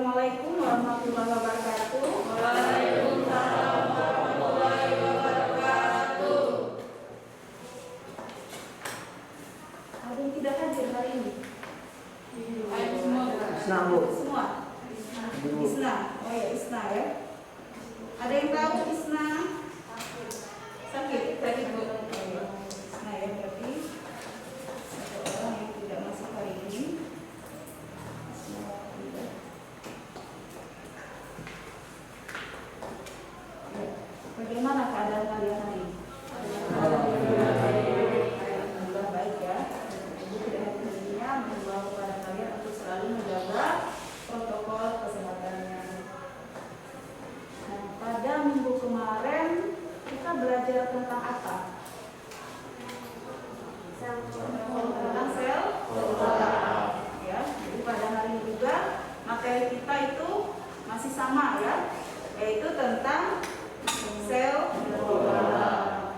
Assalamualaikum warahmatullahi wabarakatuh. Waalaikumsalam warahmatullahi wabarakatuh. Ada yang tidak hadir hari ini? Ayo semua. Isna, Bu. Semua. Isna. Oh ya, Isna ya. Ada yang tahu Isna? Sakit tadi Bu. Isna ya, berarti satu orang yang tidak masuk hari ini. Bagaimana keadaan kalian hari ini? Alhamdulillah baik ya. Ibu tidak henti-hentinya mengimbau kepada kalian untuk selalu menjaga protokol kesehatannya. Nah, pada minggu kemarin kita belajar tentang apa? Tentang sel ya. Jadi pada hari ini juga materi kita itu masih sama ya, yaitu tentang sel membrana.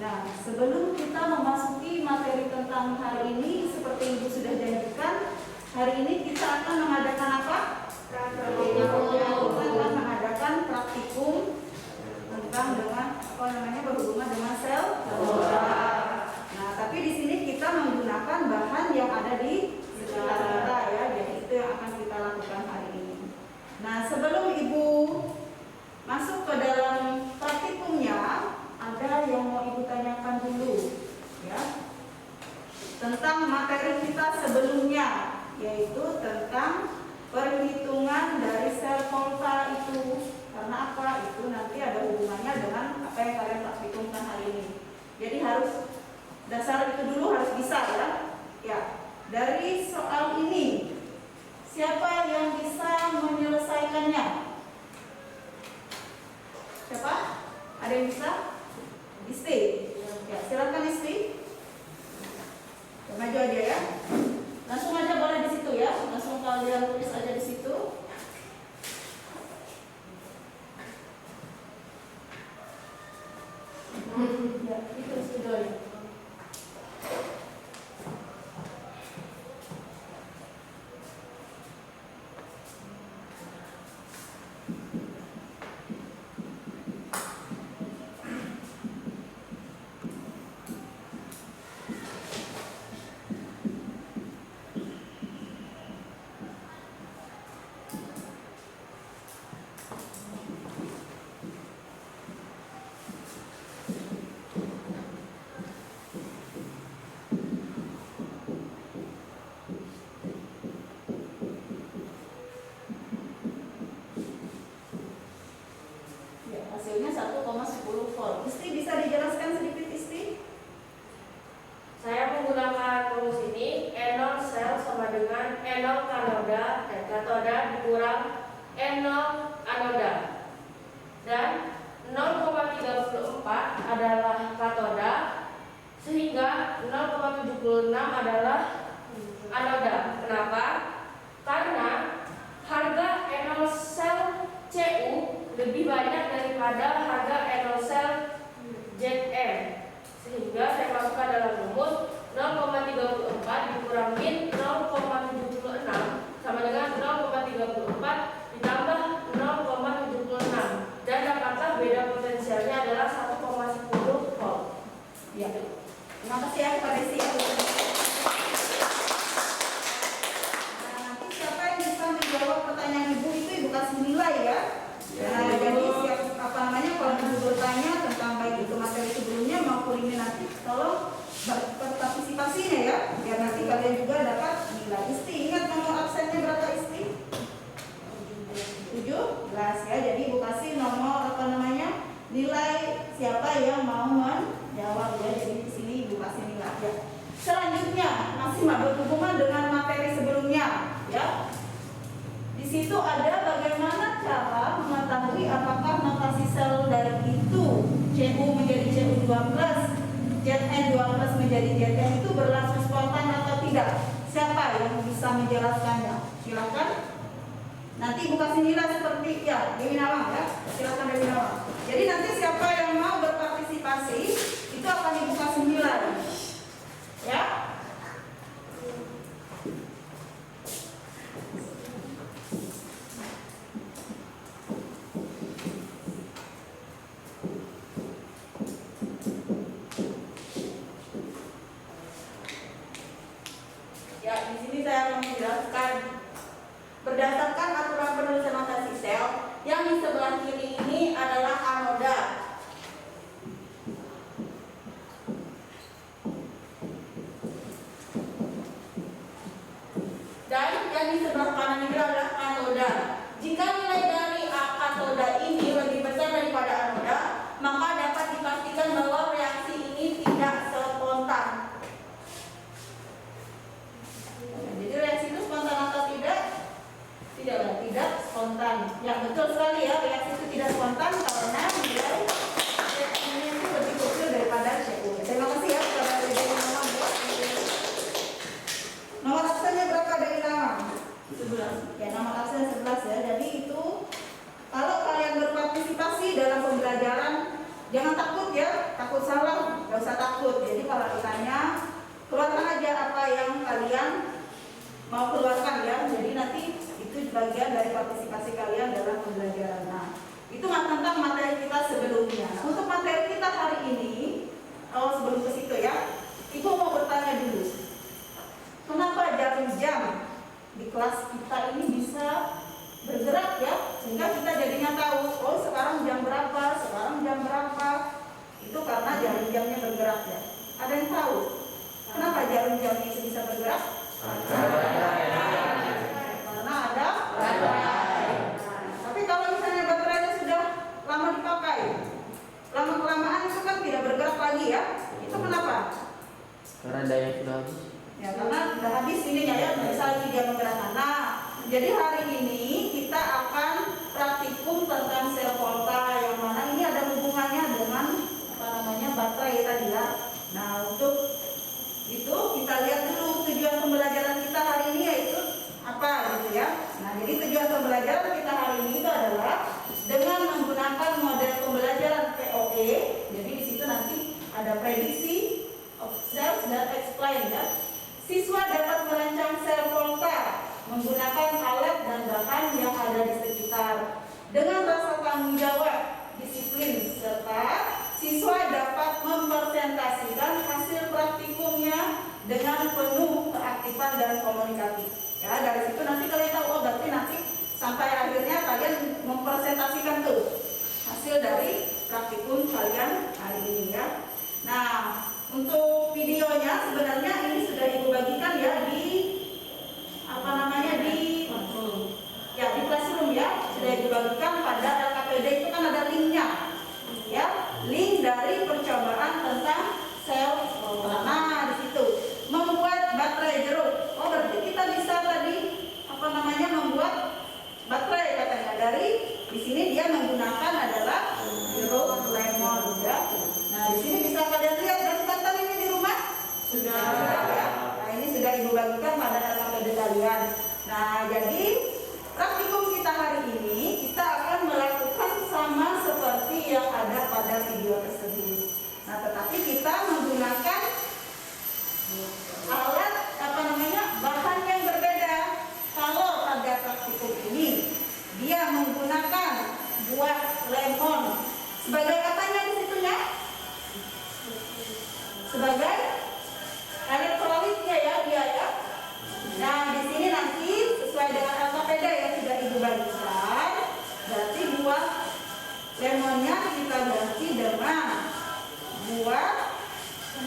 Nah, sebelum kita memasuki materi tentang hari ini, seperti Ibu sudah janjikan, hari ini kita akan mengadakan apa? Kita akan mengadakan praktikum tentang berhubungan dengan sel membrana. Nah, tapi di sini kita menggunakan bahan yang ada di sekitar kita ya, jadi itu yang akan kita lakukan hari ini. Nah, sebelum Ibu masuk ke dalam praktikumnya, ada yang mau Ibu tanyakan dulu ya, tentang materi kita sebelumnya, yaitu tentang perhitungan dari sel Volta itu. Karena apa? Itu nanti ada hubungannya dengan apa yang kalian praktikumkan hari ini. Jadi harus dasar itu dulu harus bisa ya. Ya, dari soal ini siapa yang bisa menyelesaikannya? Siapa? Ada yang bisa? Isti. Ya, silakan Isti. Maju aja ya. Langsung aja boleh di situ ya. Langsung kalian tulis aja di situ. Ya, itu studionya. Hasilnya 1,10 volt. Isti bisa dijelaskan sedikit Isti? Saya menggunakan rumus ini, N0 sel sama dengan N0 katoda dikurang N0 anoda. Dan 0,34 adalah katoda, sehingga 0,76 adalah anoda. Kenapa? Karena harga N0 sel Cu lebih banyak daripada harga N0 sel Zn, sehingga saya masukkan dalam rumus 0,34 dikurangin 0,76 sama dengan 0,34 ditambah 0,76, dan dapatlah beda potensialnya adalah 1,10 volt. Ya. Terima kasih ya kepada Isti. Nah, nanti siapa yang bisa menjawab pertanyaan Ibu itu Ibu kasih nilai ya. Nah, jadi kalau Ibu bertanya tentang baik itu materi sebelumnya maupun ini nanti, tolong berpartisipasinya ya, biar nanti kalian juga dapat nilai. Isti, ingat nomor absennya berapa Isti? 17 ya. Jadi Ibu kasih nomor nilai siapa yang mau menjawab ya. Jadi di sini Ibu kasih nilai ya. Selanjutnya masih berhubungan dengan materi sebelumnya ya. Di situ ada bagaimana cara mengetahui apakah notasi sel dari itu Cu menjadi Cu2+, Zn2+ menjadi Zn itu berlangsung spontan atau tidak. Siapa yang bisa menjelaskannya? Silakan. Nanti Ibu kasih nilai seperti ya Dewi Nawang ya. Silakan Dewi Nawang. Jadi nanti siapa yang mau berpartisipasi itu akan Ibu kasih nilai. Ya. Berdasarkan aturan penulisan notasi sel, yang di sebelah kiri ini adalah anoda. Dan yang di sebelah kanan ini adalah anoda. Jika nilai dari katoda ini lebih besar daripada anoda, maka dapat dipastikan bahwa reaksi ini tidak spontan. Jadi reaksi itu spontan atau tidak? Tidak spontan. Ya, betul sekali ya, reaksi itu tidak spontan karena nilai reaksinya itu lebih kecil daripada CU. Terima kasih ya kepada dari nama. Nomor absennya berapa dari nama? 11. Ya, nomor absen 11 ya. Jadi itu kalau kalian berpartisipasi dalam pembelajaran, jangan takut ya, takut salah, nggak usah takut. Jadi kalau ditanya, keluarkan aja apa yang kalian mau keluarkan ya. Jadi nanti itu bagian dari partisipasi kalian dalam pembelajaran. Nah, itu tentang materi kita sebelumnya. Nah, untuk materi kita hari ini, sebelum ke situ ya, Ibu mau bertanya dulu. Kenapa jarum jam di kelas kita ini bisa bergerak ya, sehingga kita jadinya tahu, oh sekarang jam berapa, sekarang jam berapa. Itu karena jarum jamnya bergerak ya. Ada yang tahu kenapa jarum jamnya itu bisa bergerak? Karena ada baterai. Tapi kalau misalnya baterainya sudah lama dipakai, lama-kelamaan itu kan tidak bergerak lagi ya. Itu kenapa? Karena daya sudah habis. Ya, karena sudah habis ininya ya, bisa lagi dia menggerakkan. Nah, jadi hari ini kita akan praktikum tentang sel volta, yang mana ini ada hubungannya dengan baterai tadi ya. Nah, untuk itu kita lihat dulu tujuan pembelajaran kita hari ini yaitu apa gitu ya. Nah, jadi tujuan pembelajaran kita hari ini itu adalah dengan menggunakan model pembelajaran POE. Jadi di situ nanti ada prediksi, observe, dan explain ya. Siswa dapat merancang sel volta menggunakan alat dan bahan yang ada di sekitar dengan rasa tanggung jawab, disiplin, serta siswa dapat mempresentasikan hasil praktikumnya dengan penuh keaktifan dan komunikatif. Ya, dari situ nanti kalian tahu, oh berarti nanti sampai akhirnya kalian mempresentasikan tuh hasil dari praktikum kalian hari ini ya. Nah, untuk videonya sebenarnya ini sudah Ibu bagikan ya di di Classroom ya, sudah Ibu bagikan pada LKPD. Itu kan ada linknya ya, link dari percobaan tentang sel volta. Nah, di situ membuat baterai jeruk. Oh, berarti kita bisa tadi membuat baterai katanya. Dari di sini dia menggunakan adalah jeruk lemon ya. Nah, di sini bisa kalian lihat dan tonton ini di rumah sudah ya. Nah, ini sudah Ibu bagikan pada LKPD kalian. Nah, jadi praktikum kita hari ini kita akan melakukan sama seperti yang ada pada video tersebut. Nah, tetapi kita menggunakan alat bahan yang berbeda. Kalau pada praktikum ini dia menggunakan buah lemon sebagai apanya di situnya? Sebagai elektrolitnya ya dia ya. Nah, di sini nanti sesuai dengan LKPD yang sudah Ibu bagikan, berarti buah lemonnya kita ganti dengan buah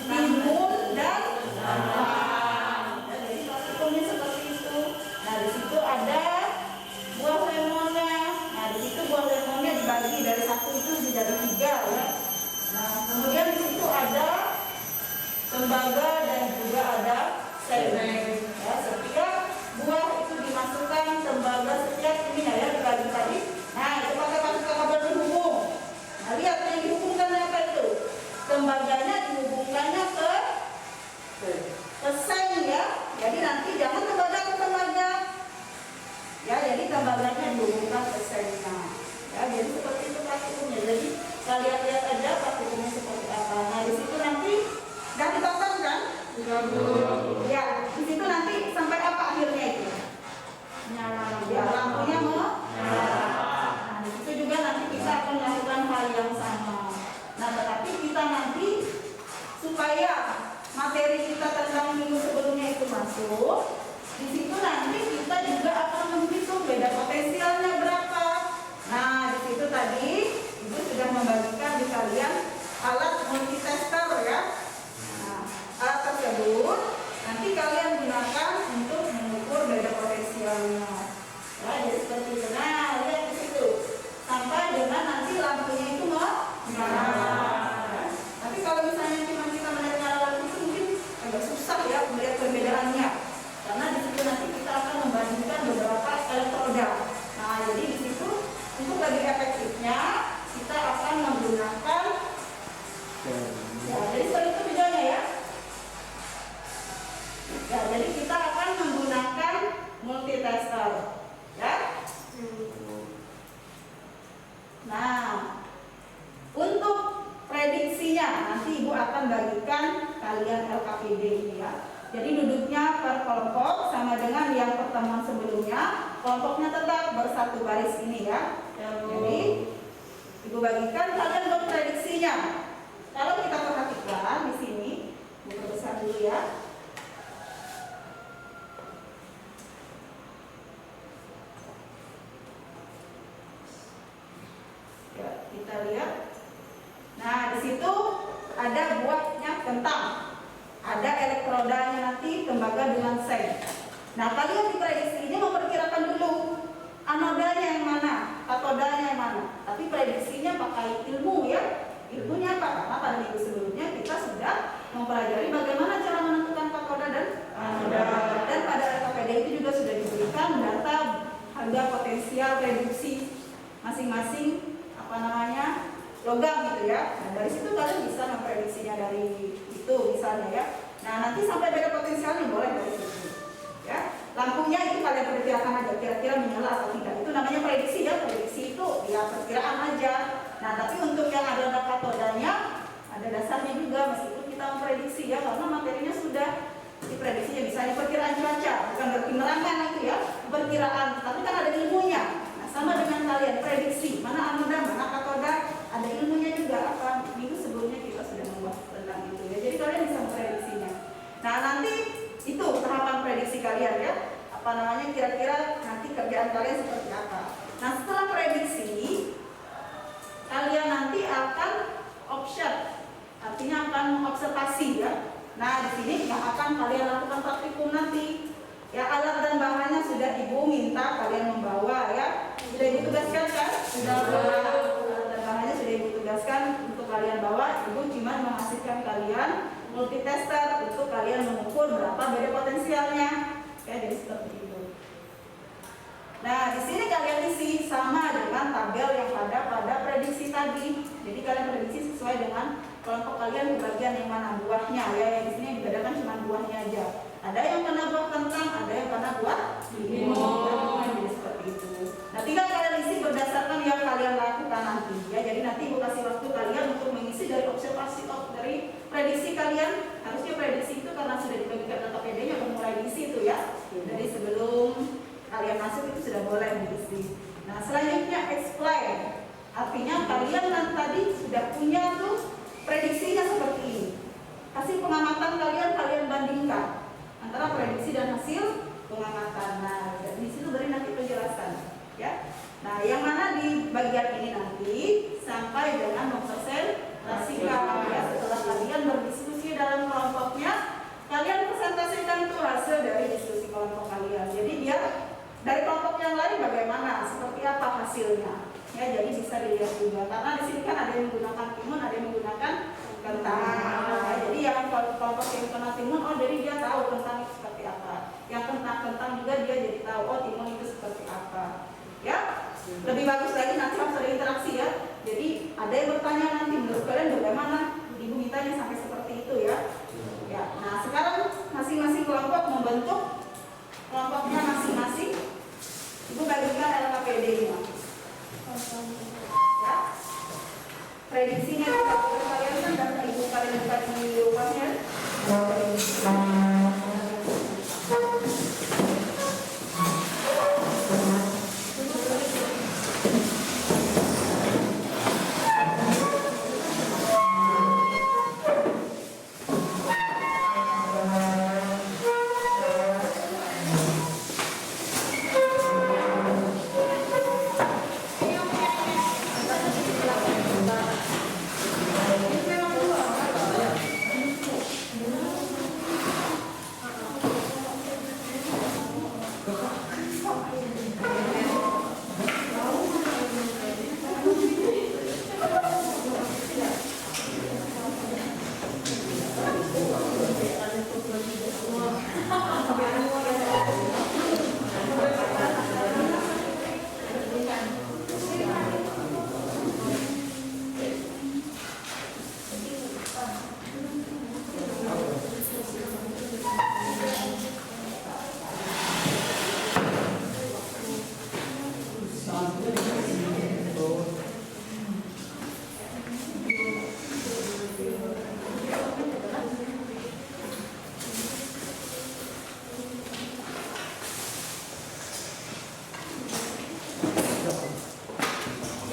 timun dan lemon. Jadi praktikumnya seperti itu. Nah, di situ ada buah lemonnya. Nah, di situ buah lemonnya dibagi dari satu itu menjadi 3 ya. Nah, kemudian di situ ada tembaga dan juga ada semen. Ya, setiap buah itu dimasukkan tembaga setiap ini ya dibagi tadi. Nah, itu pakai pasukan kabel penghubung. Nah, lihat yang dihubungkan apa itu? Tembaganya dihubungkannya ke seng ya. Jadi nanti jangan tembaga ke tembaga. Ya, jadi tembaganya dihubungkan ke sengnya. Ya, jadi seperti itu praktikumnya. Jadi kalian lihat aja praktikumnya seperti apa. Nah, di situ nanti udah ditonton kan? Ya, di situ nanti sampai apa akhirnya itu? Nyala. Ya, lampunya mau nyala. Nah, di situ juga nanti kita akan melakukan hal yang sama. Nah, tetapi kita nanti supaya materi kita tentang minggu sebelumnya itu masuk, di situ nanti kita juga akan menghitung potensialnya berapa. Nah, di situ tadi Ibu sudah membagikan di kalian alat multitester ya. Nah, alat tersebut nanti kalian gunakan untuk mengukur beda potensialnya. Ya, jadi seperti itu. Nah, lihat di situ. Sampai dengan nanti lampunya itu menyala. Tapi kalau misalnya cuma kita melihat nyala lampu itu mungkin agak susah ya melihat perbedaannya. Karena di situ nanti kita akan membandingkan beberapa elektroda. Nah, jadi di situ untuk lebih efektifnya kita akan menggunakan ya, jadi seperti itu videonya ya. Ya, jadi kita akan menggunakan multitester ya. Nah, untuk prediksinya nanti Ibu akan bagikan kalian LKPD ini ya. Jadi duduknya per kelompok sama dengan yang pertemuan sebelumnya, kelompoknya tetap bersatu baris ini ya. Jadi Ibu bagikan kalian buat prediksinya. Kalau kita perhatikan di sini, buka besar dulu ya. Ya, kita lihat. Nah, di situ ada buahnya kentang. Ada elektrodanya nanti tembaga dengan seng. Nah, kalian di prediksi ini memperkirakan dulu anodanya yang mana, katodanya yang mana. Tapi prediksinya pakai ilmu ya. Ilmunya apa? Karena pada minggu sebelumnya kita sudah mempelajari bagaimana cara menentukan katoda dan anoda. Dan pada LKPD itu juga sudah diberikan data harga potensial reduksi masing-masing logam gitu ya. Nah, dari situ kalian bisa memprediksinya dari itu misalnya ya. Nah, nanti sampai beda potensialnya boleh dari situ ya. Lampunya itu kalian perkirakan aja kira-kira menyala atau tidak. Itu namanya prediksi ya. Prediksi itu ya perkiraan aja. Nah, tapi untuk yang ada katodanya ada dasarnya juga meskipun kita memprediksi ya, karena materinya sudah diprediksinya. Misalnya perkiraan cuaca, bukan berarti nerangkan itu ya, perkiraan, tapi kan ada ilmunya. Nah, sama dengan kalian prediksi mana anoda, mana katoda, ada ilmunya juga. Apa minggu sebelumnya kita sudah membahas tentang itu ya. Jadi kalian bisa memprediksinya. Nah, nanti itu tahapan prediksi kalian ya. Kira-kira nanti kerjaan kalian seperti apa. Nah, setelah prediksi kalian nanti akan observe, artinya akan mengobservasi ya. Nah, di sini yang akan kalian lakukan praktikum nanti. Ya, alat dan bahannya sudah Ibu minta kalian membawa ya. Sudah Ibu tugaskan kan? Sudah. Alat dan bahannya sudah Ibu tugaskan untuk kalian bawa. Ibu cuma menghasilkan kalian multitester untuk kalian mengukur berapa beda potensialnya. Ya, jadi seperti itu. Nah, di sini kalian isi sama dengan tabel yang ada pada prediksi tadi. Jadi kalian prediksi sesuai dengan kelompok kalian bagian yang mana buahnya ya. Yang di sini yang dibedakan cuma buahnya aja. Ada yang kena buah kentang, ada yang kena buah limau. Jadi seperti itu. Nah, tinggal kalian isi berdasarkan yang kalian lakukan nanti ya. Jadi nanti Ibu kasih waktu kalian untuk mengisi dari observasi dari prediksi kalian. Harusnya prediksi itu karena sudah dibagikan data PD-nya udah mulai diisi itu ya. Dari sebelum kalian masuk itu sudah boleh diisi. Nah, selanjutnya explain. Artinya kalian kan tadi sudah punya tuh prediksinya seperti ini. Hasil pengamatan kalian bandingkan antara prediksi dan hasil pengamatan. Nah, di situ beri nanti penjelasan ya. Nah, yang mana di bagian ini nanti sampai dengan mempresentasikan ya. Setelah kalian berdiskusi dalam kelompoknya, kalian presentasikan itu hasil dari diskusi kelompok kalian. Jadi biar dari kelompok yang lain bagaimana, seperti apa hasilnya ya. Jadi bisa dilihat juga karena di sini kan ada yang menggunakan timun, ada yang menggunakan kentang. Nah, jadi yang kelompok yang kena timun, oh jadi dia tahu kentang itu seperti apa. Yang kentang juga dia jadi tahu, oh timun itu seperti apa ya. Lebih bagus lagi nanti harus ada interaksi ya. Jadi ada yang bertanya nanti menurut kalian bagaimana, Ibu mintanya sampai seperti itu ya. Ya, nah sekarang masing-masing kelompok membentuk kelompoknya masing-masing. Ibu bagikan LKPD-nya. Ya. Prediksinya juga kalian kan data Ibu kalian bukan di rumahnya.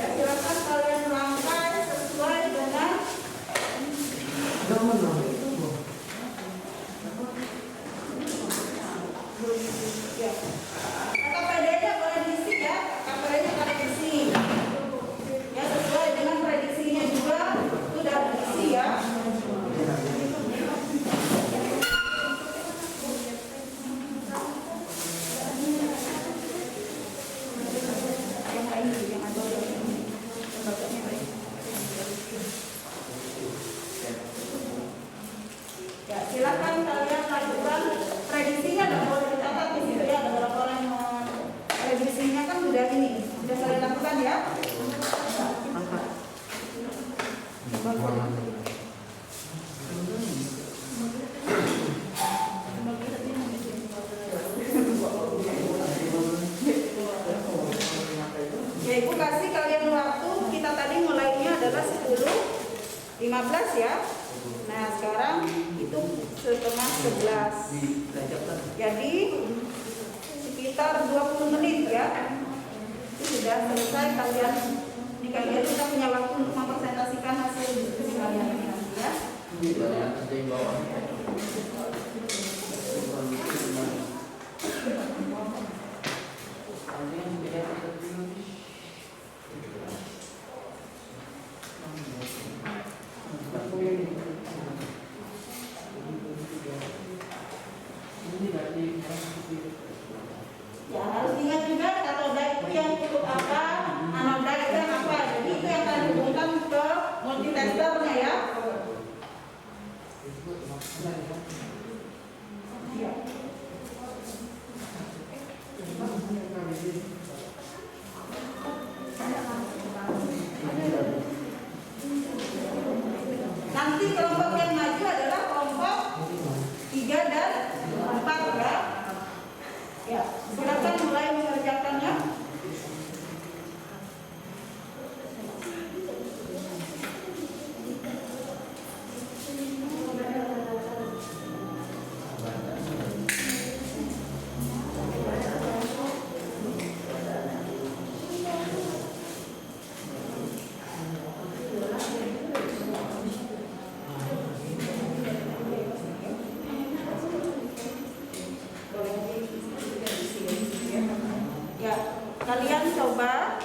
Ya, silakan kalian rangkai sesuai dengan ya. KPD-nya boleh diisi ya, KPD-nya kalian isi. Ya, sesuai dengan prediksinya juga sudah diisi ya. Ya, silakan kalian lakukan prediksinya dan boleh dicatat di situ ya. Ada berapa orang yang prediksinya kan sudah ini, sudah kalian lakukan ya. Ya, Ibu kasih kalian waktu, kita tadi mulainya adalah 10.15 ya. Nah, sekarang itu setengah 11. Jadi sekitar 20 menit ya. Itu sudah selesai kalian. Ini kalian sudah punya waktu untuk mempresentasikan hasil diskusi kalian ini nanti ya. Ya, harus ingat juga katoda itu yang cukup apa, anoda itu yang apa. Jadi itu yang kalian hubungkan ke multitesternya ya. Ya. Nanti kelompok yang maju adalah kelompok 3 dan 4 ya. Ya, silakan mulai mengerjakannya. Ya, kalian coba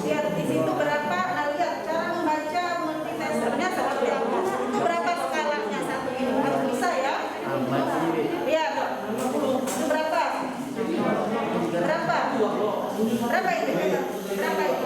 lihat di situ berapa. Nah, lihat cara membaca multitesternya seperti apa. Itu berapa skalanya satu ini harus bisa ya. Lihat itu berapa? Berapa? Berapa itu? Berapa itu?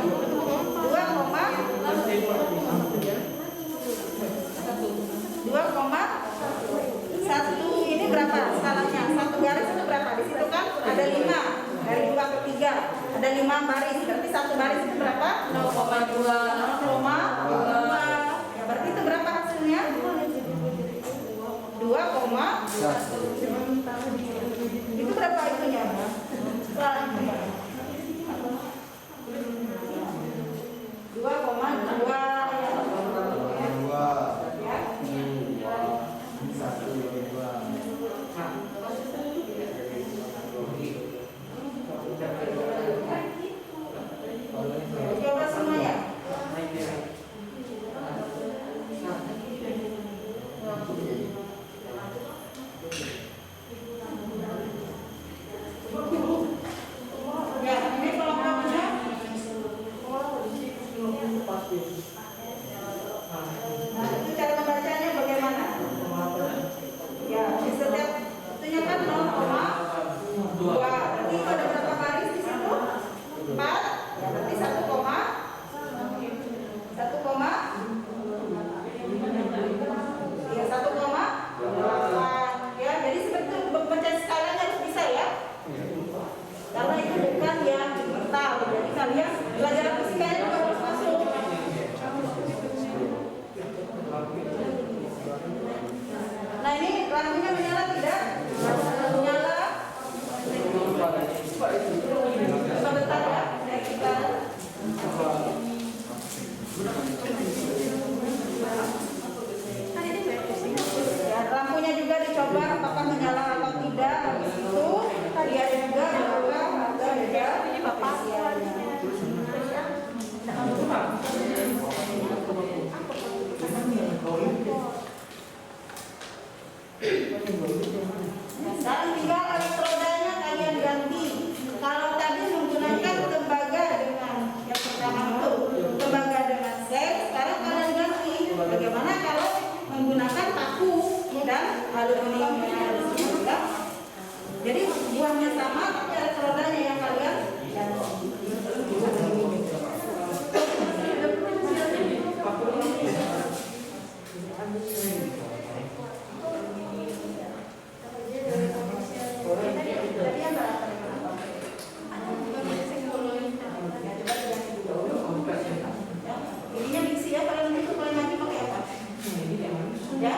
2,1 ini berapa skalanya? Satu garis itu berapa? Di situ kan ada 5 dari 2 ke 3 ada 5 baris. Berarti satu baris itu berapa? 0,2. Ya, berarti itu berapa hasilnya? 2,1. Itu berapa itunya? Skalanya 2,2 ya. sama, tapi ada rodanya yang kalian ininya diisi ya, kalian itu kalian lagi pakai apa? Ya?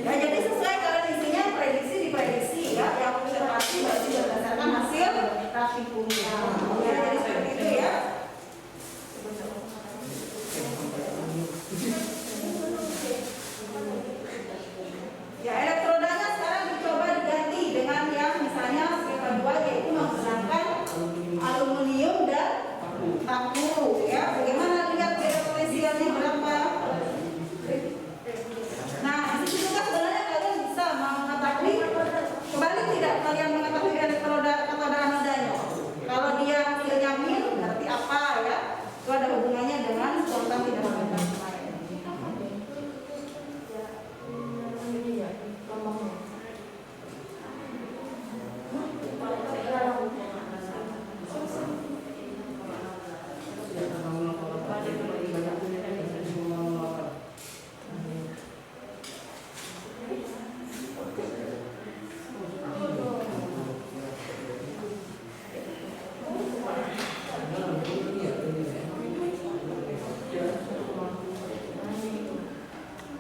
Ya, jadi sesuai kalian isinya prediksi diprediksi ya, yang observasi berarti berdasarkan hasil praktikumnya. Ya, jadi seperti itu ya. Ya, elektrodanya sekarang dicoba diganti dengan yang misalnya skema 2, yaitu menggunakan aluminium dan paku ya. Bagaimana lihat beda potensialnya berapa? Nah, di situ kan sebenarnya kalian bisa mengetahui kembali tidak kalian mengetahui elektroda katoda anodanya. Kalau dia hasilnya min berarti apa ya? Itu ada hubungannya dengan spontan tidak spontan kemarin.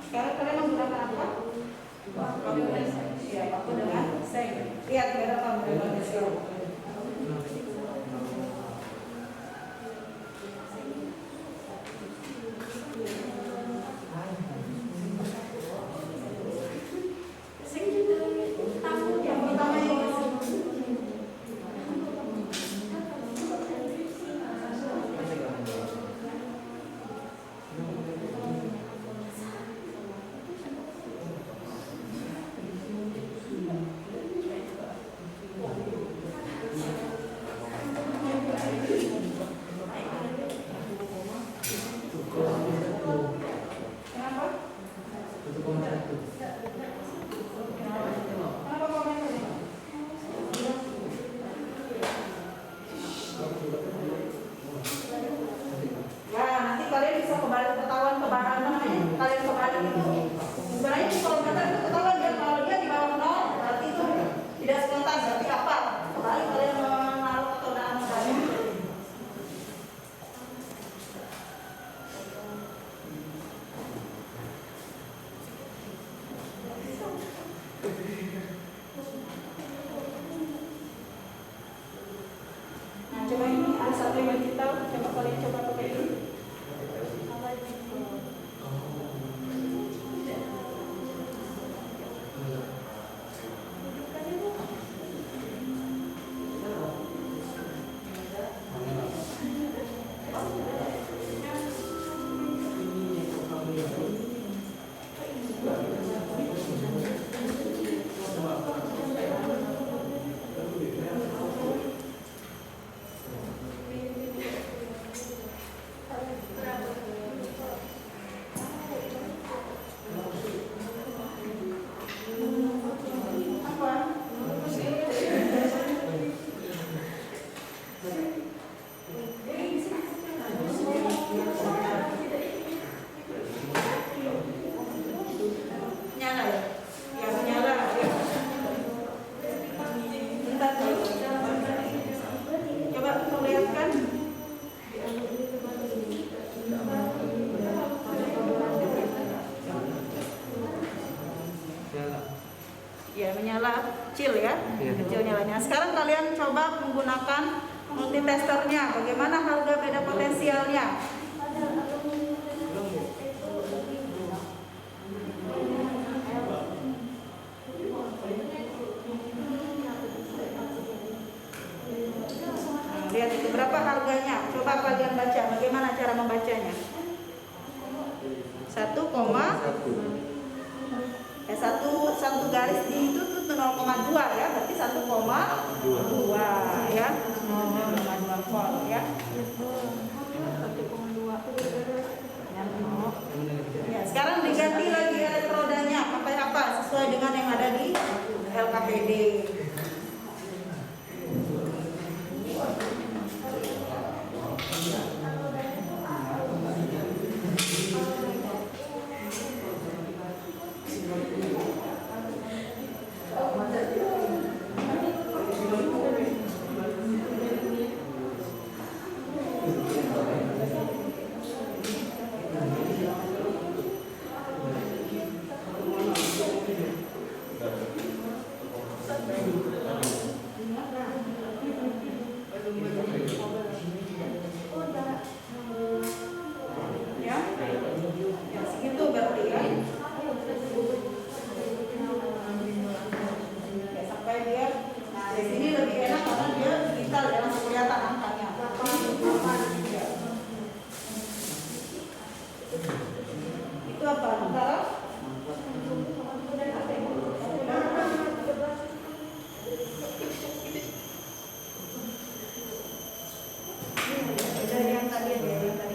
Sekarang kalian menggunakan apa? Ya, aku dengan seng. Lihat berapa potensial. Yang pertama ini kalian bisa kembali ketahuan kebaran namanya kalian kembali itu sebenarnya kalau kata itu ketahuan ya, kalau dia di bawah 0 berarti itu tidak spontan, berarti apa? Kembali kalian menaruh ketodaan modalnya. Nah, coba ini ada satu yang digital, coba kalian coba pakai ini. Ya, menyala kecil ya, kecil nyalanya. Sekarang kalian coba menggunakan multitesternya. Bagaimana harga beda potensialnya? Lihat itu berapa harganya. Coba kalian baca. Bagaimana cara membacanya? 1,1 Ya, satu garis di itu tuh 0,2 ya, berarti 1,2 ya, 0,2 volt ya. 1,2. Ya, sekarang diganti lagi elektrodanya, pakai apa? Sesuai dengan yang ada di LKPD. Ya, ya segitu berarti ya. Ya, sampai dia, nah di sini lebih enak karena dia digital ya, langsung kelihatan angkanya. Ya. Itu apa? Antara dari yang tadi ya, yang tadi.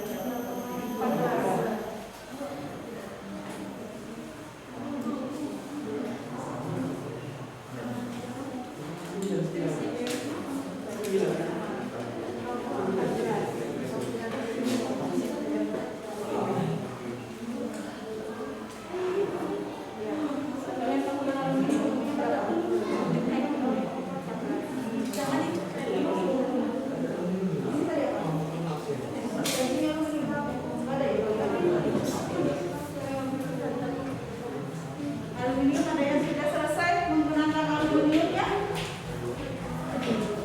Aluminium ada yang sudah selesai menggunakan aluminium ya?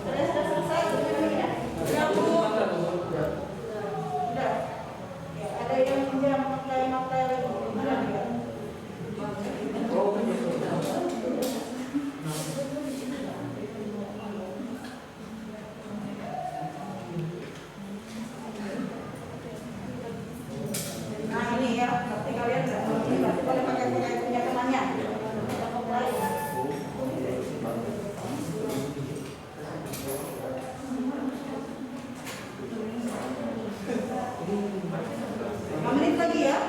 Ada yang sudah selesai aluminium ya? Sudah Bu? Sudah. Ya, ada yang pakai aluminium ya? Nah ini ya, berarti kalian nggak ini berarti boleh pakai punya temannya. Lima menit lagi ya.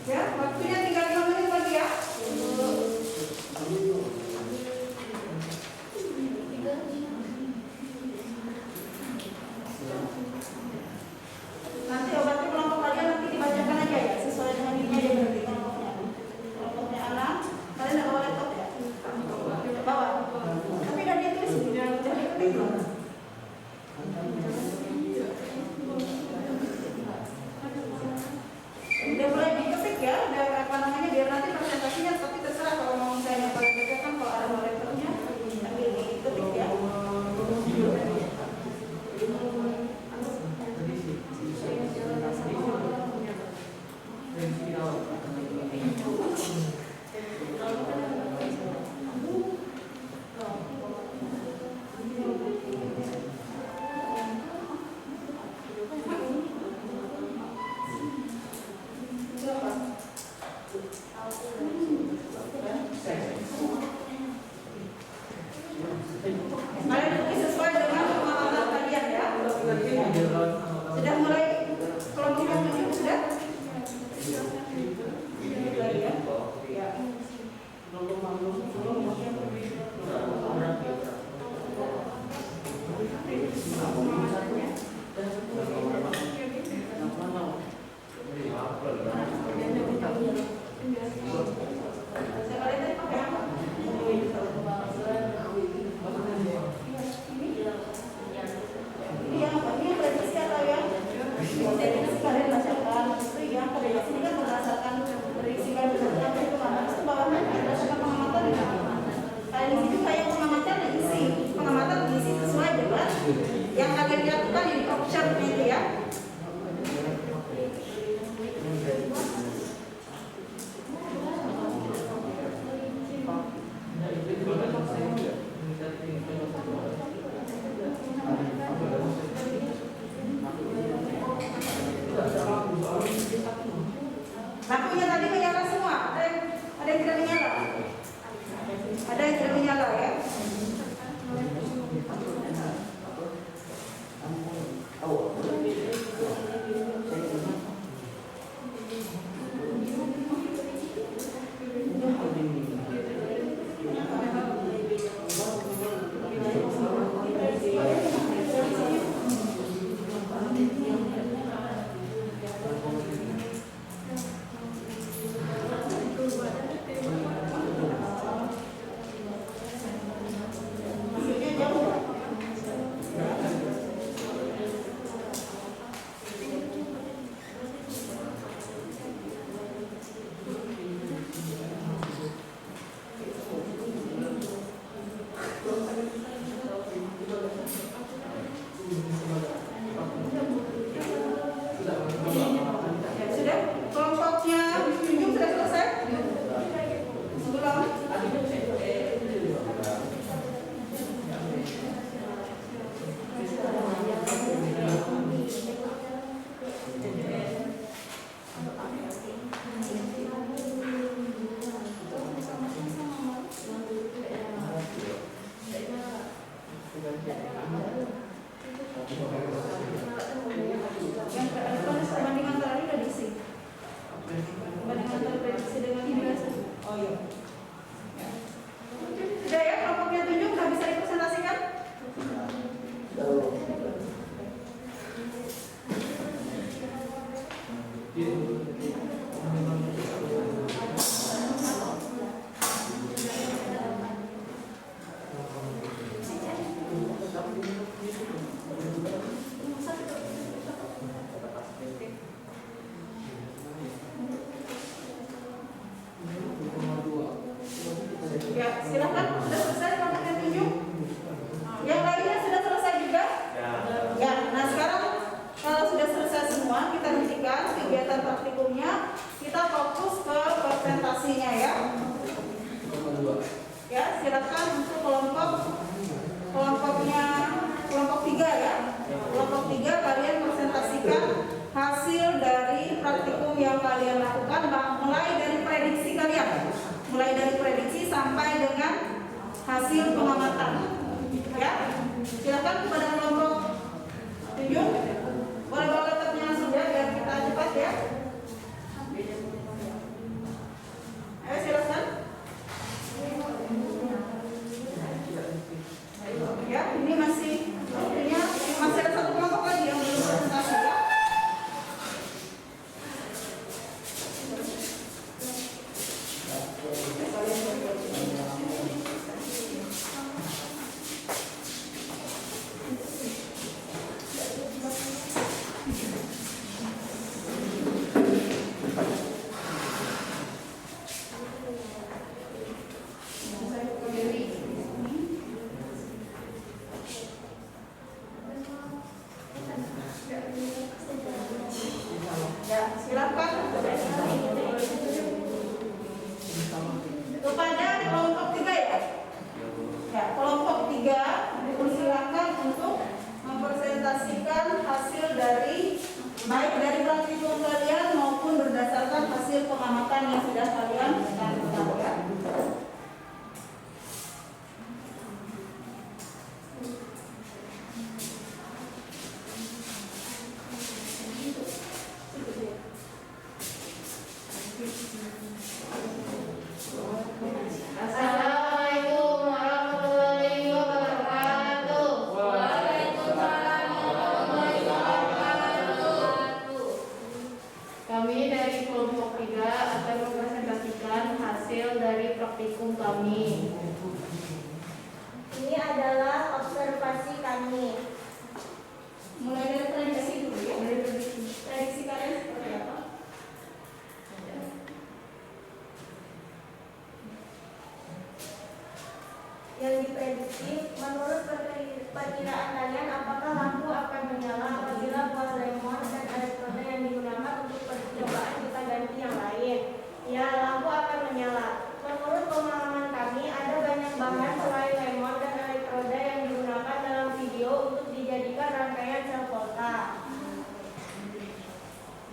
Ya, waktunya tinggal 5 menit lagi ya. Nanti obatnya kelompok kalian nanti dibacakan aja ya, sesuai dengan ini aja berarti kelompoknya. Kelompoknya anak, kalian nggak bawa laptop ya? Bawa. Tapi udah dia tulis di dalam ketik. Udah mulai diketik ya, udah apa namanya, biar nanti presentasinya, tapi terserah kalau mau misalnya paling dekat kan kalau ada molektornya sambil diketik ya. Kalian tulis sesuai dengan pengalaman kalian ya. Sudah mulai kelompok yang 7 sudah? Lagi ya? Ya. Ada yang tidak menyala ya? Sudah? Kelompoknya Junjung sudah selesai? Belum? Yang perbandingan tadi udah diisi. Perbandingan antara prediksi dengan biasa. Oh iya. Sudah ya, kelompoknya Tunjung udah bisa dipresentasikan? Ya, silakan. Sudah selesai kelompoknya Tunjung? Yang lainnya sudah selesai juga? Ya. Nah sekarang kalau sudah selesai semua, kita hentikan kegiatan praktikumnya. Kita fokus ke presentasinya ya. Ya, silakan untuk kelompoknya kelompok 3 ya. Kelompok 3 kalian presentasikan hasil dari praktikum yang kalian lakukan, mulai dari prediksi kalian. Mulai dari prediksi sampai dengan hasil pengamatan. Ya. Silakan kepada kelompok Tunjung. Boleh bawa laptopnya langsung ya biar kita cepat ya. Ayo silakan. Ya, ini masih ada satu kelompok lagi yang belum presentasi ya. Ya, silakan kepada kelompok 3 ya. Ya, kelompok 3 dipersilakan untuk mempresentasikan hasil dari baik dari praktikum kalian maupun berdasarkan hasil pengamatan yang sudah kalian lakukan ya. Assalamualaikum warahmatullahi wabarakatuh. Waalaikumsalam warahmatullahi wabarakatuh. Kami dari kelompok 3 akan mempresentasikan hasil dari praktikum kami. Ini adalah observasi kami. Mulai dari prediksi dulu ya. Dari prediksi kalian seperti apa? Yang diprediksi, menurut perkiraan kalian, apakah lampu akan menyala apabila buah lemon dan elektroda yang digunakan untuk percobaan kita ganti yang lain? Ya, lampu akan menyala. Menurut pengalaman kami, ada banyak bahan selain lemon dan elektroda yang digunakan dalam video untuk dijadikan rangkaian sel volta.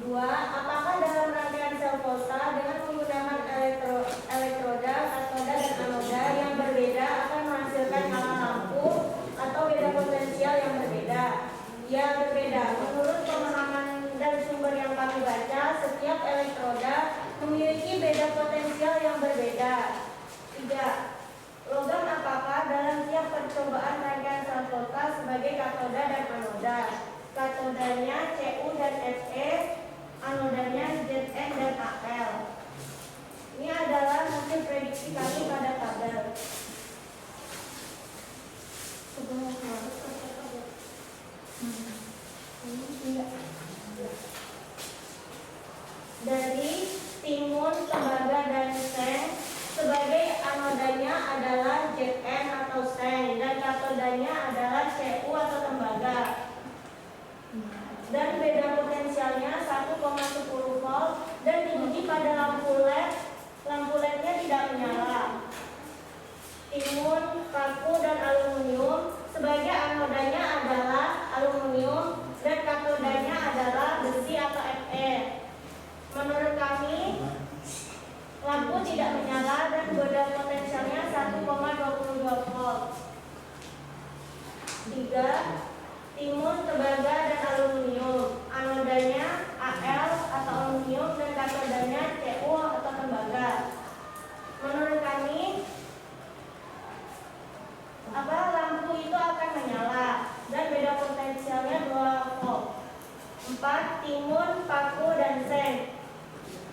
2. Apakah dalam rangkaian sel volta dengan menggunakan elektroda, katoda, dan anoda yang berbeda anodanya Zn dan Al. Ini adalah hasil prediksi kami pada tabel. Dari timun, tembaga, dan seng, sebagai anodanya adalah Zn atau seng dan katodanya adalah Cu atau tembaga. Dan beda potensialnya 1,10 volt dan diuji pada lampu LED. Lampu LED-nya tidak menyala. Timun, paku, dan aluminium, sebagai anodanya adalah aluminium dan katodanya adalah besi atau Fe. Menurut kami, lampu tidak menyala dan beda potensialnya 1,22 volt. 3. Timun, tembaga, dan aluminium, anodanya Al atau aluminium dan katodanya Cu atau tembaga. Menurut kami, lampu itu akan menyala dan beda potensialnya 2 volt. 4. Timun, paku, dan seng,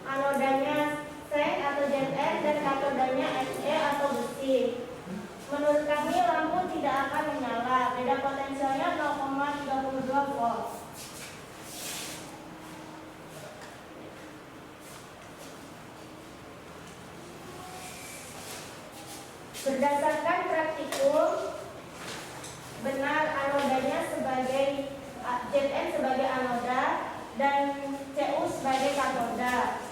anodanya seng atau Zn dan katodanya Fe atau besi. Menurut kami lampu tidak akan menyala, beda potensialnya 0,32 volt. Berdasarkan praktikum, benar anodanya sebagai Zn sebagai anoda dan Cu sebagai katoda.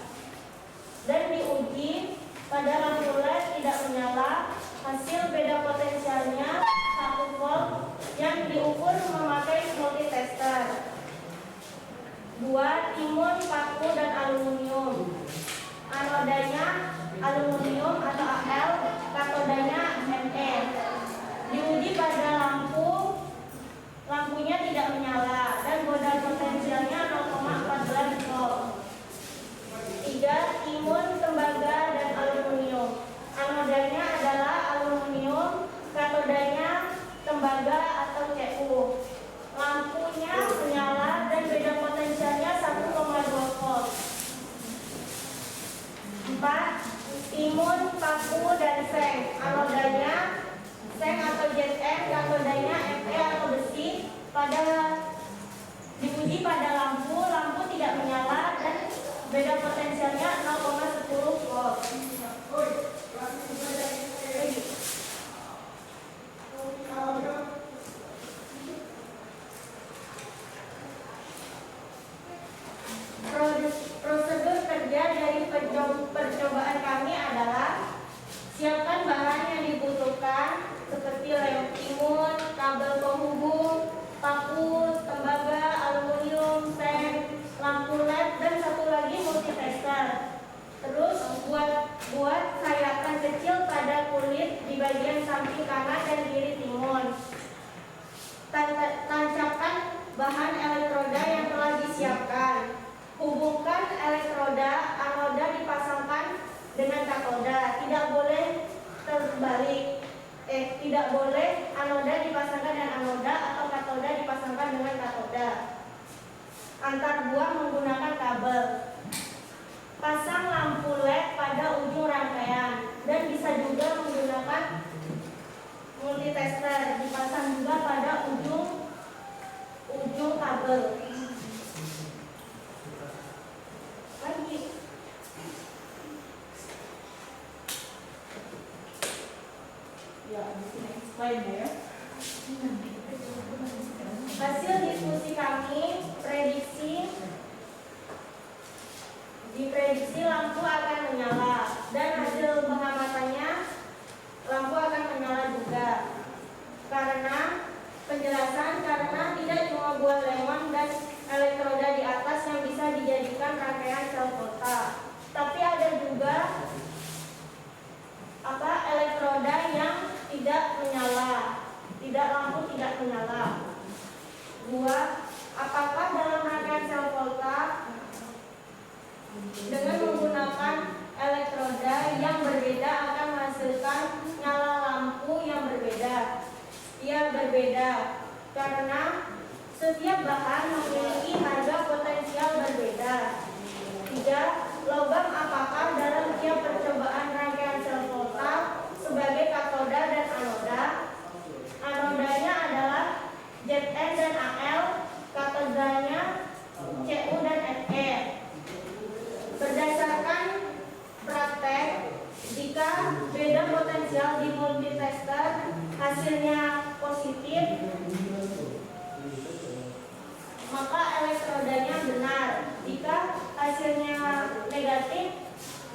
Dan diuji pada lampu LED tidak menyala, hasil beda potensialnya 1 volt yang diukur memakai multitester. 2. Timun, paku, dan aluminium, anodanya aluminium atau Al, katodanya Me. Diuji pada lampunya tidak menyala dan beda potensialnya 0,14 volt. 3. Timun, tembaga, dan aluminium, anodanya adalah aluminium, katodanya tembaga atau Cu. Lampunya menyala dan beda potensialnya 1,2 volt. 4. Timun, paku, dan seng, anodanya seng atau Zn, katodanya Fe atau besi. Diuji pada lampu tidak menyala dan beda potensialnya 0,10 volt. Prosedur kerja dari percobaan kami adalah siapkan bahan yang dibutuhkan seperti lem timun, kabel penghubung, paku, tembaga, aluminium, seng, lampu LED, dan satu lagi multitester. Terus buat sayatan kecil pada kulit di bagian samping kanan dan kiri timun. Tancapkan bahan elektroda yang telah disiapkan. Hubungkan elektroda, anoda dipasangkan dengan katoda. Tidak boleh terbalik. Tidak boleh anoda dipasangkan dengan anoda atau katoda dipasangkan dengan katoda. Antar buah menggunakan kabel. Pasang lampu LED pada ujung rangkaian dan bisa juga menggunakan multitester, dipasang juga pada ujung kabel. Lagi. Ya, di sini explain ya. Hasil diskusi kami diprediksi lampu akan menyala dan hasil pengamatannya lampu akan menyala juga. Karena tidak cuma buah lemon dan elektroda di atas yang bisa dijadikan rangkaian sel volta, tapi ada juga elektroda yang tidak menyala, lampu tidak menyala. 2. Apakah dalam rangkaian sel volta dengan menggunakan elektroda yang berbeda akan menghasilkan nyala lampu yang berbeda? Ya, berbeda, karena setiap bahan memiliki harga potensial berbeda. ketiga, logam apakah dalam tiap percobaan rangkaian sel volta sebagai katoda dan anoda? Anodanya adalah Zn dan Al, katodanya Cu dan Fe. Berdasarkan praktek, jika beda potensial di multitester hasilnya positif, maka elektrodanya benar. Jika hasilnya negatif,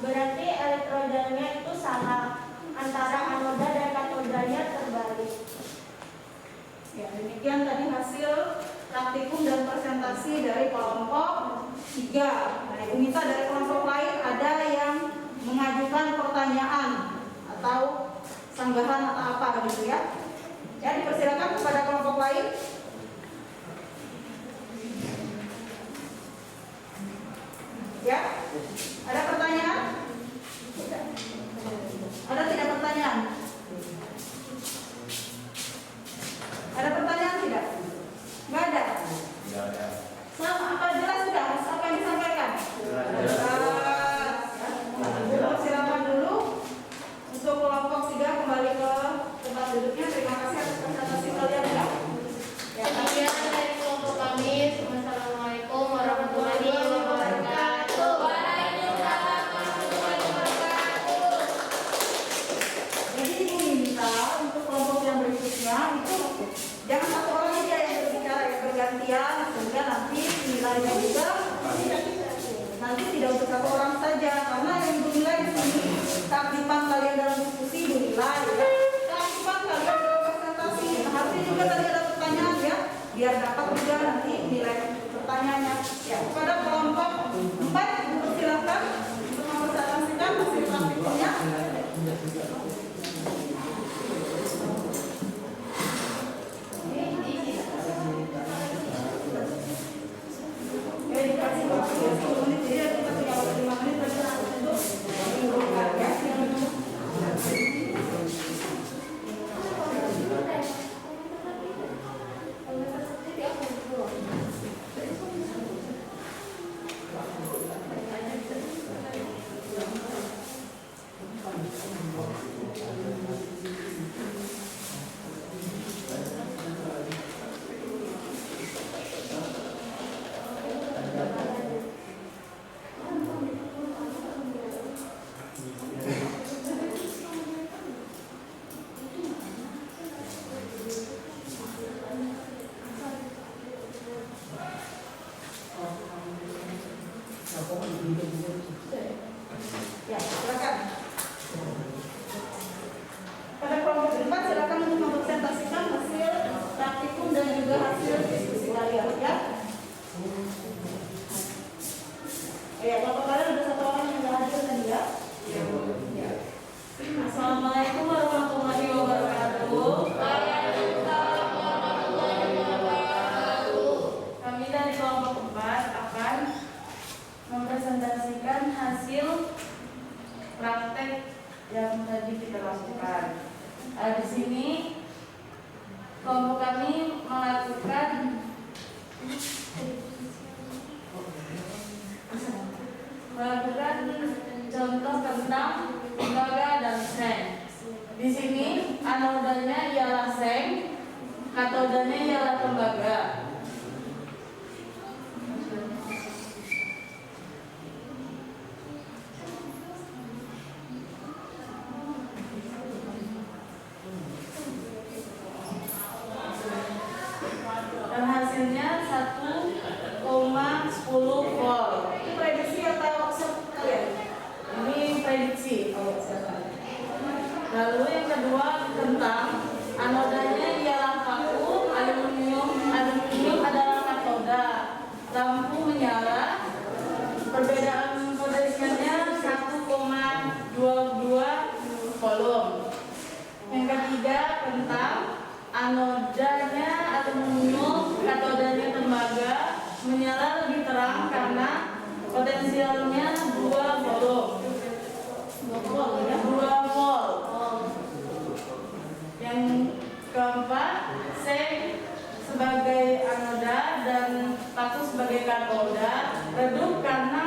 berarti elektrodanya itu salah. Antara anoda dan katodanya terbalik. Ya, demikian tadi hasil praktikum dan presentasi dari kelompok 3. Nah, Ibu minta dari kelompok lain ada yang mengajukan pertanyaan atau sanggahan atau apa gitu ya. Ya, dipersilakan kepada kelompok lain. Ya, ada pertanyaan? Ada tidak pertanyaan? Ada pertanyaan tidak? Nggak ada? Sama apa jelas sudah? Apa yang disampaikan? Jelas. Ya. Silakan dulu untuk kelompok 3 kembali ke tempat duduknya. Terima kasih atas presentasi kalian ya. Ya, sekian dari kelompok kami. Wassalamualaikum warahmatullahi wabarakatuh. Waalaikumsalam warahmatullahi wabarakatuh. Jadi Ibu minta untuk kelompok yang berikutnya itu jangan satu orang aja yang berbicara, yang bergantian, sehingga nanti nilainya juga nanti tidak untuk satu orang saja, karena yang bernilai di sini keaktifan kalian dalam diskusi bernilai ya, keaktifan kalian dalam presentasi. Nah, harusnya juga tadi ada pertanyaan ya, biar dapat juga nanti nilai pertanyaannya. Ya, kepada kelompok 4 dipersilakan untuk mempresentasikan hasil praktikumnya. Ya, dikasih waktu 10 menit, jadi kita punya waktu 5 menit lagi langsung untuk mengumpulkan ya. Ya, silakan. Pada kelompok 4 silakan untuk mempresentasikan hasil praktikum dan juga hasil diskusi kalian ya. Ya, kelompok kalian ada satu orang yang sudah hadir tadi ya. Ya. Assalamualaikum warahmatullahi wabarakatuh. Waalaikumsalam warahmatullahi wabarakatuh. Kami dari kelompok 4 akan mempresentasikan hasil praktek yang tadi kita lakukan. Di sini kelompok kami melakukan contoh tentang tembaga dan seng. Di sini anodanya ialah seng, katodanya ialah tembaga. Dan hasilnya 1,10 volt. Itu prediksi atau observ kalian? Ini prediksi. Oh, silakan. Lalu yang kedua tentang anodanya ialah vakum, aluminium adalah katoda. Lampu menyala. Perbedaan potensialnya 1,22 volt. Yang ketiga tentang anodanya aluminium, katodanya tembaga, menyala lebih terang karena potensialnya 2 volt. 2 volt. Yang keempat, seng sebagai anoda dan paku sebagai katoda redup karena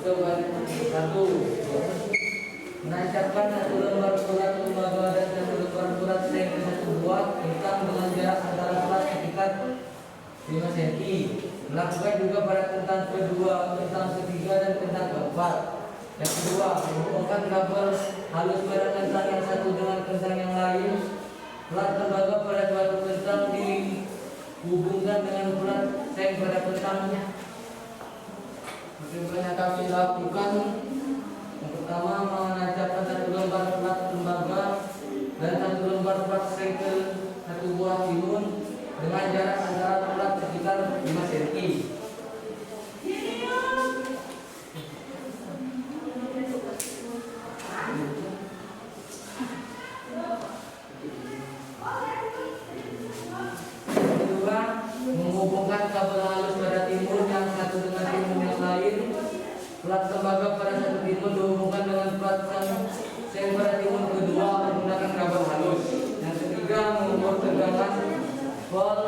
percobaan. 1. Menancapkan satu lembar surat lembaga dan satu lembar surat seng ke satu buah tentang dengan jarak antara plat sekitar 5 cm. Melakukan juga pada tentang kedua, tentang ketiga dan tentang keempat. Yang kedua, menghubungkan kabel halus pada kentang yang satu dengan kentang yang lain. Plat lembaga pada suatu kentang dihubungkan dengan plat seng pada kentangnya. Bagaimana kami lakukan? Yang pertama, menancapkan satu lembar plat lembaga dan satu lembar plat seng ke satu buah timun dengan jarak antara plat sekitar 5 cm. Kedua, menghubungkan kabel halus pada timun yang satu dengan timun yang lain. Plat lembaga pada satu timun dihubungkan dengan plat seng pada timun kedua menggunakan kabel halus. Yang ketiga, mengukur tegangan volt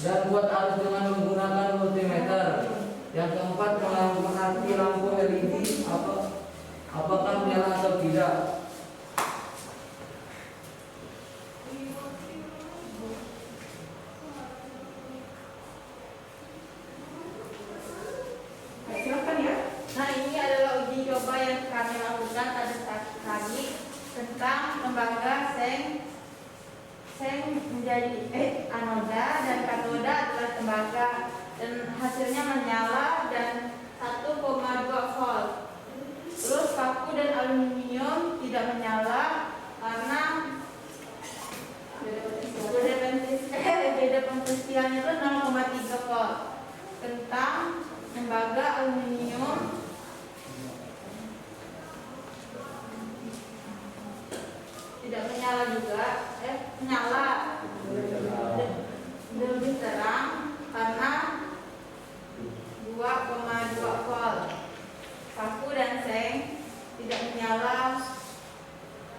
dan buat halus dengan menggunakan multimeter. Yang keempat, mengamati lampu LED apakah menyala atau tidak. Silakan ya. Nah, ini adalah uji coba yang kami lakukan pada saat tadi tentang lembaga seng menjadi anoda dan katoda adalah tembaga dan hasilnya menyala dan 1,2 volt. Terus paku dan aluminium tidak menyala karena beda potensialnya itu 0,3 volt. Tentang lembaga aluminium tidak menyala juga, menyala lebih terang karena 2,2 volt. Paku dan seng tidak menyala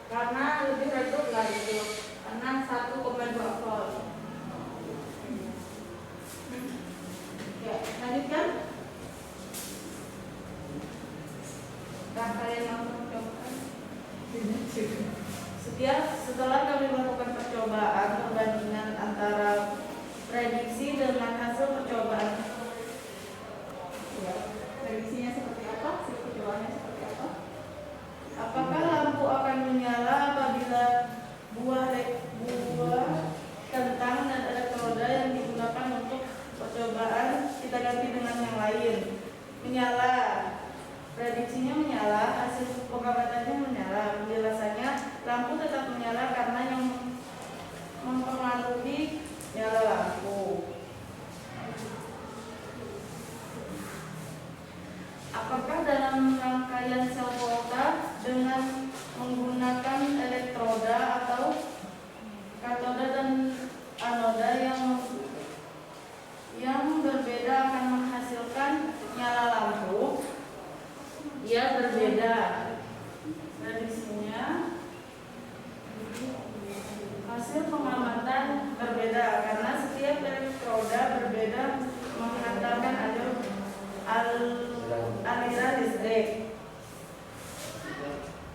karena lebih redup lah itu, karena 1,2 volt. Ya, lanjutkan. Nah, kalian mau mencoba? Setelah kami melakukan percobaan perbandingan antara prediksi dengan hasil percobaan. Ya, prediksinya seperti apa? Hasil percobaannya seperti apa? Apakah lampu akan menyala apabila buah kentang dan elektroda yang digunakan untuk percobaan kita ganti dengan yang lain? Menyala. Prediksinya menyala, hasil pengamatannya menyala. Penjelasannya, lampu tetap menyala karena yang mempengaruhi nyala lampu. Apakah dalam rangkaian sel volta dengan menggunakan elektroda atau katoda dan anoda yang berbeda akan menghasilkan nyala lampu? Ya, berbeda. Prediksinya hasil pengamatan berbeda karena setiap elektroda berbeda menghantarkan aliran listrik.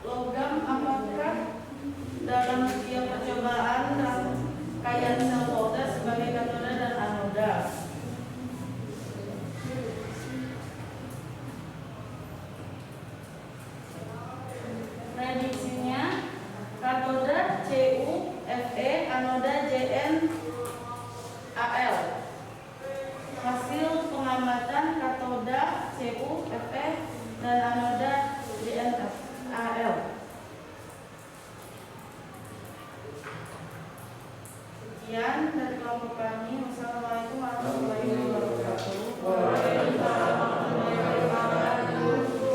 Logam apakah dalam setiap percobaan rangkaian sel volta sebagai katoda dan anoda? Prediksinya katoda CuFe, anoda JnAl. Hasil pengamatan katoda CuFe dan anoda JnAl. Sekian dari kelompok kami. Wassalamualaikum warahmatullahi wabarakatuh.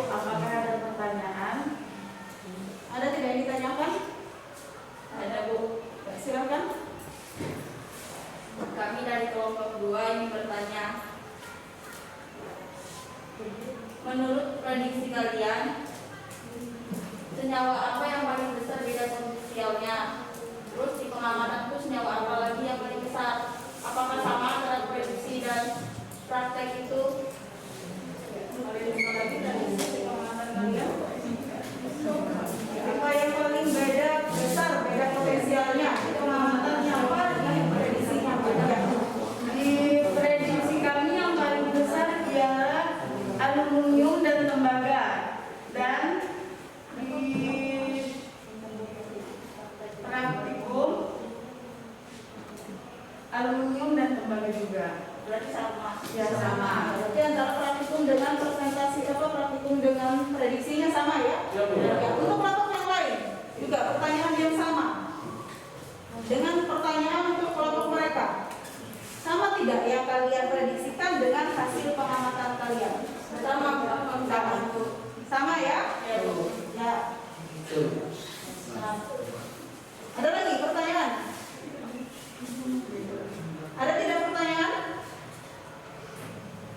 Apakah ada pertanyaan? Ada tidak yang ditanyakan? Ada, Bu. Silakan. Kami dari kelompok 2 ingin bertanya. Menurut prediksi kalian, senyawa apa yang paling besar beda potensialnya? Terus di pengamatan itu senyawa apa lagi yang paling besar? Apakah sama antara prediksi dan praktek itu? Ada yang lupa lagi dari sisi pengamatan kalian? Apa yang paling beda besar, beda potensialnya? Pengamatannya apa dengan prediksinya beda? Di prediksi kami yang paling besar ialah aluminium dan tembaga, dan di praktikum aluminium dan tembaga juga. Berarti sama. Ya, sama. Berarti antara praktikum dengan presentasi apa praktikum dengan prediksinya sama ya? Ya. Untuk kelompok yang lain juga pertanyaan yang sama. Dengan pertanyaan untuk kelompok mereka. Sama tidak yang kalian prediksikan dengan hasil pengamatan kalian? Sama. Sama ya? Ya. Nah. Ada lagi pertanyaan? Ada tidak pertanyaan?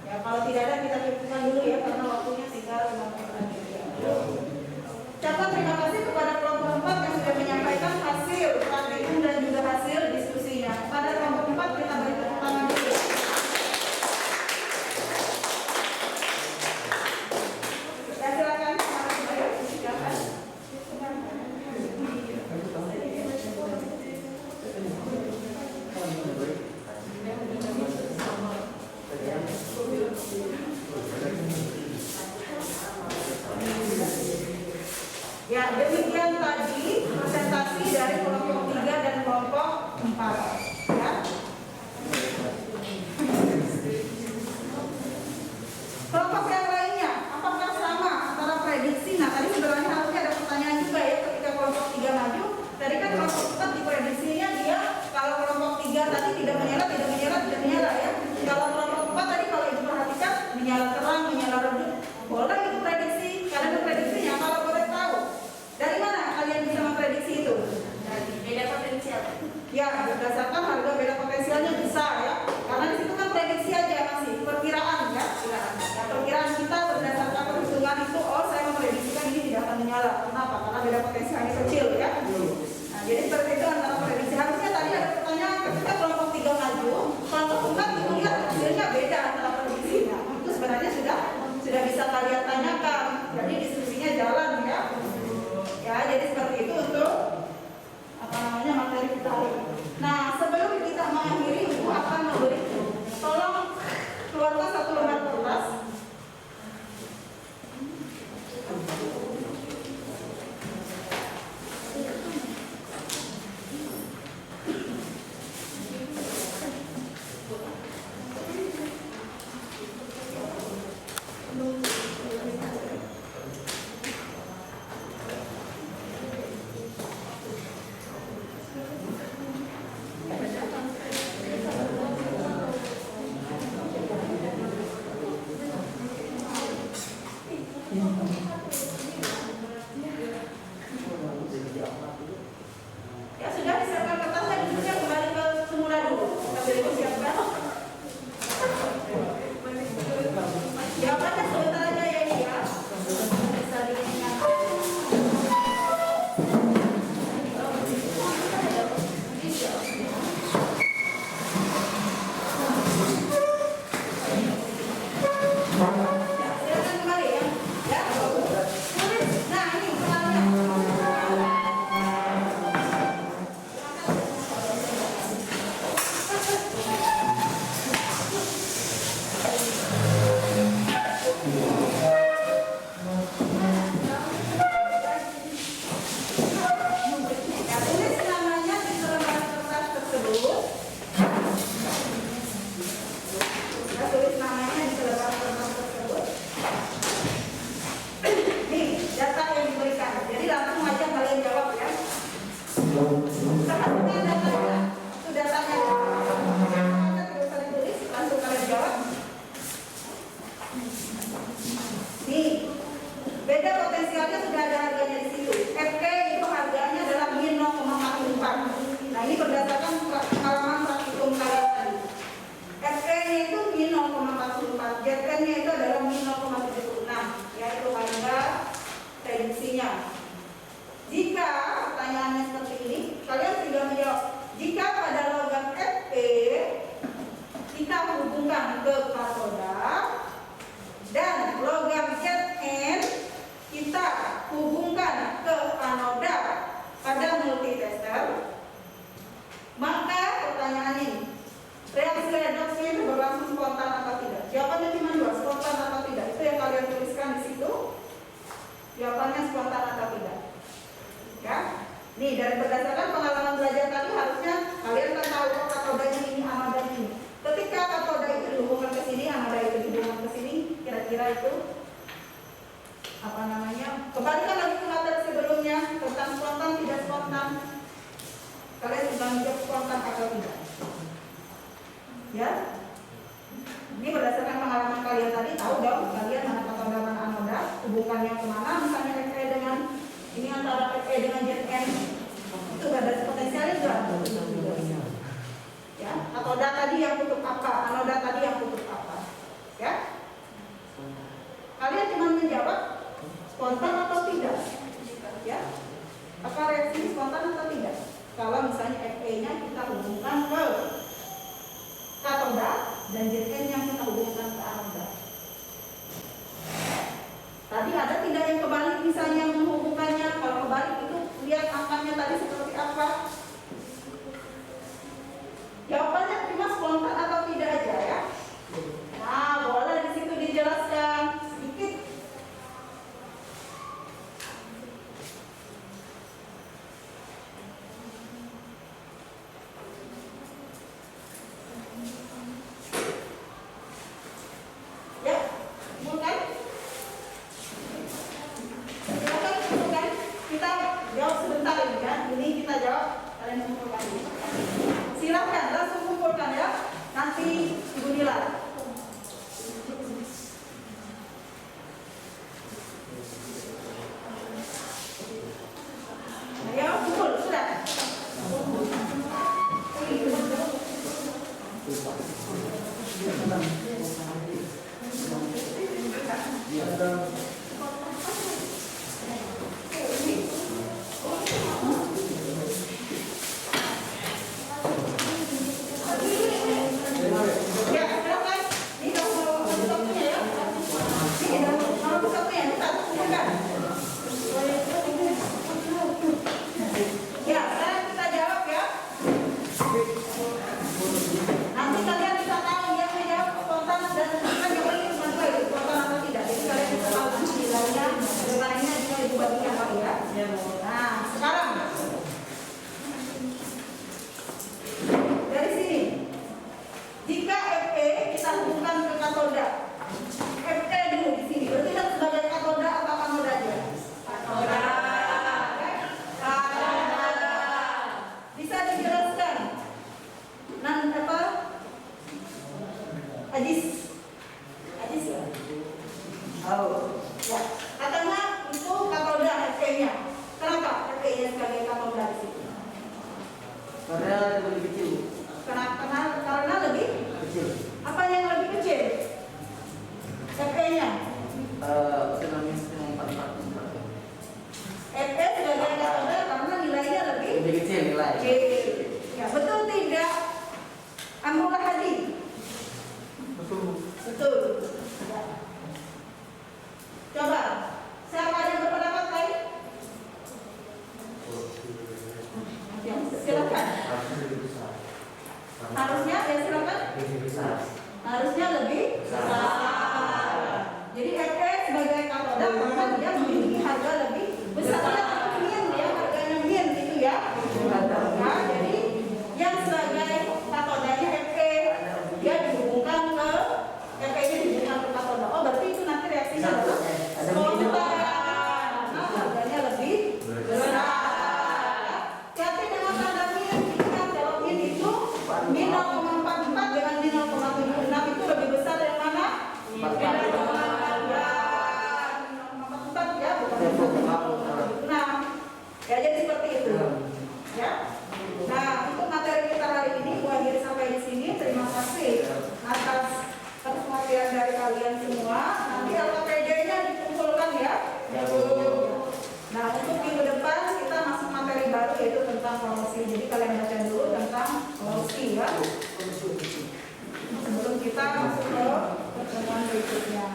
Ya, kalau tidak ada kita cukupkan dulu ya karena waktunya tinggal 5 menit lagi. Ucapkan terima kasih kepada kelompok 4 yang sudah menyampaikan hasil praktikum dan juga hasil diskusinya. Pada kelompok 4 kita beri tepuk tangan dulu. Ya, silakan. Silakan. Ya, demikian tadi presentasi dari kelompok 3 dan kelompok 4. Ya. Kelompok yang lainnya, apakah sama antara prediksi? Nah, tadi sebenarnya harusnya ada pertanyaan juga ya ketika kelompok 3 maju. Tadi kan kelompok 4 diprediksinya dia kalau kelompok 3 tadi tidak menyala ya. Kalau kelompok 4 tadi kalau ibu perhatikan menyala terang, menyala redup. Boleh itu prediksi. Kalian memprediksinya kalau boleh tahu. Dari mana kalian bisa memprediksi itu? Dari beda potensial. Ya, berdasarkan harga beda potensialnya bisa ya. Karena di situ kan prediksi aja masih perkiraan ya. Ya, perkiraan kita berdasarkan perhitungan itu, oh saya memprediksikan ini tidak akan menyala. Kenapa? Karena beda potensialnya kecil ya. Nah, jadi seperti itu antara prediksi. Harusnya tadi ada pertanyaan ketika kelompok 3 maju, kelompok 4 itu lihat hasilnya beda antara prediksinya. Itu sebenarnya sudah bisa kalian tanyakan. Jadi diskusinya jalan ya. Ya, jadi seperti itu untuk materi kita hari ini. Nah, sebelum kita mengakhiri, Ibu akan memberi, tolong keluarkan satu lembar kertas. Ya sudah disiapkan kertasnya, duduknya kembali ke semula dulu. Kita beri siapkan. Jawabannya sebentar aja ya ini ya. Bisa diingatkan. Silakan kembali ya. Ya, tulis. Nah ini soalnya. Ya, tulis namanya di lembar kertas tersebut. Ya, tulis namanya di lembar kertas tersebut. Nih, data yang diberikan. Jadi langsung aja kalian jawab ya. Perhatikan datanya. Itu datanya. Tidak usah ditulis, langsung kalian jawab. Nih, beda potensialnya sudah ada harganya di situ. FK itu harganya adalah min 0,44. Nah, ini berdasarkan pengalaman praktikum kalian tadi. FK-nya itu min 0,44, ZN-nya itu adalah min 0,76, yaitu harga prediksinya. Jika pertanyaannya seperti ini, kalian tinggal menjawab. Jika pada logam FP kita hubungkan ke katoda dan logam Jawabannya spontan atau tidak? Ya. Nih, dari berdasarkan pengalaman belajar tadi harusnya kalian kan tahu katoda ini, amada ini. Ketika katoda itu dihubungkan ke sini, amada itu dihubungkan ke sini, kira-kira itu apa namanya? Kembalikan lagi ke materi sebelumnya tentang spontan tidak spontan. Kalian sudah menjawab spontan atau tidak? Ya. Ini berdasarkan pengalaman kalian tadi, tahu dong kalian mana katoda mana amada, hubungannya kemana? Misalnya FE dengan ini antara FE dengan ZN itu ada potensialnya enggak? Ya, katoda tadi yang tutup apa? Anoda tadi yang tutup apa? Ya. Kalian cuma menjawab spontan atau tidak? Ya. Apa reaksi spontan atau tidak? Kalau misalnya FE-nya kita hubungkan ke katoda dan ZN yang kita hubungkan ke anoda. Tadi ada tidak yang kebalik misalnya yang menghubungkannya? Kalau kebalik itu lihat angkanya tadi seperti apa? Jawabannya cuma spontan atau tidak aja ya? Nah, boleh di situ dijelaskan sedikit. Ya, bukan? Silakan, kita jawab sebentar ya. Ini kita jawab, kalian kumpulkan dulu. Silakan langsung kumpulkan ya. Nanti Ibu Nila. Ayo kumpul sudah. Ya, silakan. Ini kamu mau satu-satunya ya. Ini mau satu-satunya, kita kumpulkan. Ya, sekarang kita jawab ya. Nanti kalian bisa tahu yang menjawab spontan dan kan yang penting cuma dua itu spontan atau tidak. Jadi kalian bisa tahu nilainya depannya juga ibu bagikan apa ya. Nah, sekarang dari sini, jika FE kita hubungkan ke katoda, FE dulu di sini berarti kan sebagai katoda atau anoda aja? Katoda. Bisa dijelaskan? Apa? Ajis ya? Ya. Katanya itu katoda FE-nya. Kenapa FE-nya sebagai katoda di situ? Karena lebih kecil. Karena lebih Kecil. apa yang lebih kecil? FE-nya. Apa namanya? Yang 400. FE sebagai katoda karena nilainya lebih Lebih kecil nilai. kecil. Ya, betul tidak? Amrullah Hadi. Betul. Ya. Coba, siapa yang berpendapat lain? Ya, silakan. Harusnya ya silakan. Harusnya lebih besar. Jadi FE sebagai katoda maka dia memiliki harga lebih besar. Dia harganya min gitu ya. Nah, jadi yang sebagai katodanya FE dia dihubungkan ke FE-nya dihubungkan ke katoda. Oh, berarti itu nanti reaksinya adalah spontan. Nah, harganya lebih besar. Hati dengan tanda min, ingat kalau min itu min 0,44 dengan min 0,76 itu lebih besar dari mana? Min 0,44 ya, bukan 0,76. Ya, jadi seperti itu. Ya. Nah, untuk materi kita hari ini gua akhiri sampai di sini. Terima kasih atas perhatian dari kalian semua. Nanti LKPD-nya dikumpulkan ya. Nah, untuk minggu depan kita masuk materi baru yaitu tentang policy. Jadi kalian baca dulu tentang policy ya. Sebelum kita masuk ke pertemuan berikutnya.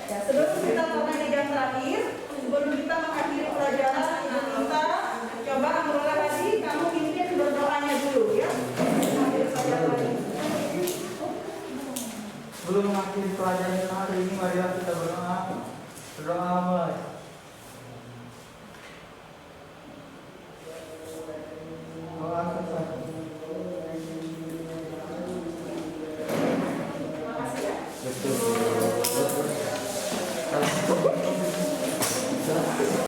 Ya, sebelum kita mulai di jam terakhir, sebelum kita mengakhiri pelajaran, ibu minta coba Amrullah Hadi, kamu pimpin berdoanya dulu ya. Mengakhiri pelajaran ini. Sebelum mengakhiri pelajaran hari ini, marilah kita berdoa. Berdoa mulai. Betul.